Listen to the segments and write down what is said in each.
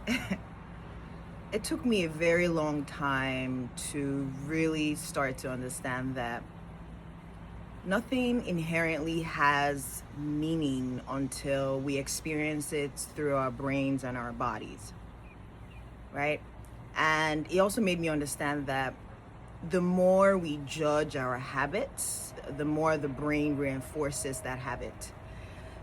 It took me a very long time to really start to understand that nothing inherently has meaning until we experience it through our brains and our bodies, right? And it also made me understand that the more we judge our habits, the more the brain reinforces that habit.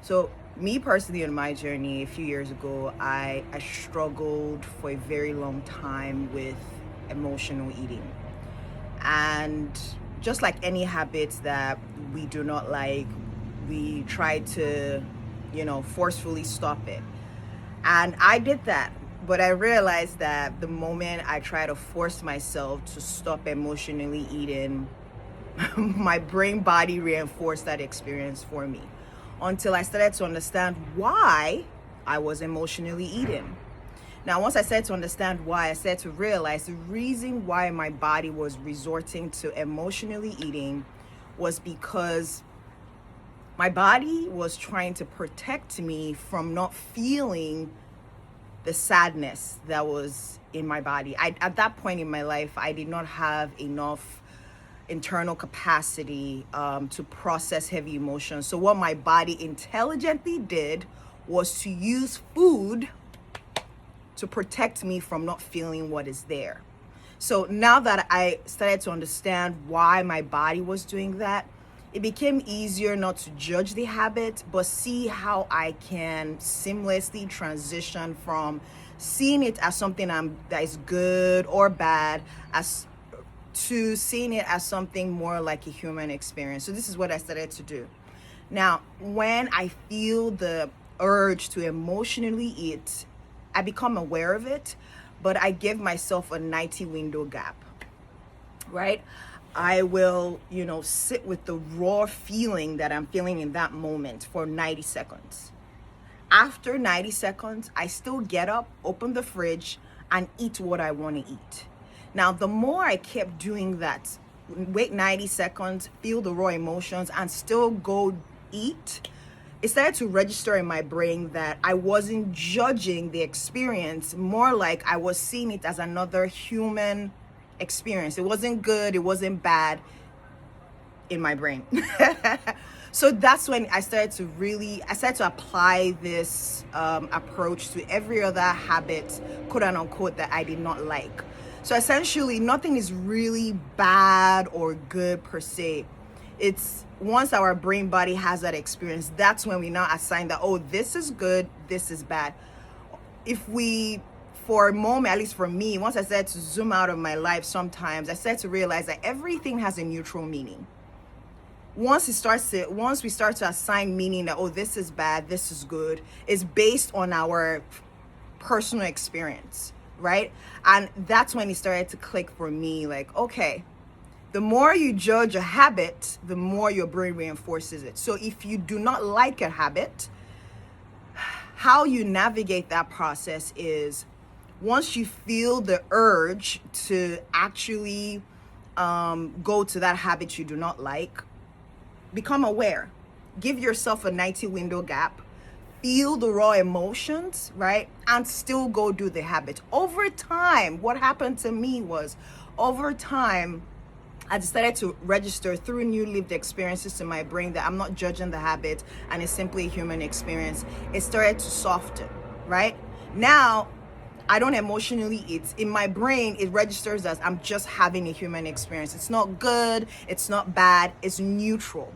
So, me personally, on my journey a few years ago, I struggled for a very long time with emotional eating. And just like any habits that we do not like, we try to, forcefully stop it. And I did that. But I realized that the moment I try to force myself to stop emotionally eating, my brain body reinforced that experience for me until I started to understand why I was emotionally eating. Now, once I started to understand why, I started to realize the reason why my body was resorting to emotionally eating was because my body was trying to protect me from not feeling the sadness that was in my body. At that point in my life, I did not have enough internal capacity to process heavy emotions. So what my body intelligently did was to use food to protect me from not feeling what is there. So now that I started to understand why my body was doing that, it became easier not to judge the habit, but see how I can seamlessly transition from seeing it as something that is good or bad as to seeing it as something more like a human experience. So this is what I started to do. Now, when I feel the urge to emotionally eat, I become aware of it, but I give myself a 90 window gap, right? I will, sit with the raw feeling that I'm feeling in that moment for 90 seconds. After 90 seconds, I still get up, open the fridge, and eat what I want to eat. Now, the more I kept doing that, wait 90 seconds, feel the raw emotions, and still go eat, it started to register in my brain that I wasn't judging the experience, more like I was seeing it as another human experience. It wasn't good, it wasn't bad in my brain. So that's when I started to apply this approach to every other habit, quote unquote, that I did not like. So essentially, nothing is really bad or good per se. It's once our brain body has that experience, that's when we now assign that, oh, this is good, this is bad. If we, for a moment, at least for me, once I started to zoom out of my life, sometimes I started to realize that everything has a neutral meaning. Once we start to assign meaning that, oh, this is bad, this is good, it's based on our personal experience, right? And that's when it started to click for me, like, okay, the more you judge a habit, the more your brain reinforces it. So if you do not like a habit, how you navigate that process is, once you feel the urge to actually go to that habit you do not like, become aware. Give yourself a 90 window gap. Feel the raw emotions, right? And still go do the habit. Over time, what happened to me was, over time, I decided to register through new lived experiences in my brain that I'm not judging the habit and it's simply a human experience. It started to soften, right? Now, I don't emotionally eat. In my brain, it registers as I'm just having a human experience. It's not good, it's not bad, it's neutral.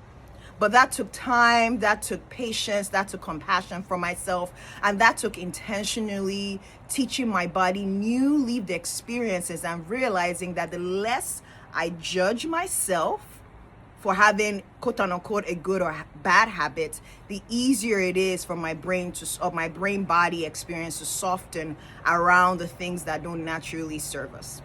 But that took time, that took patience, that took compassion for myself, and that took intentionally teaching my body new lived experiences and realizing that the less I judge myself for having, quote unquote, a good or bad habit, the easier it is for my brain my brain body experience to soften around the things that don't naturally serve us.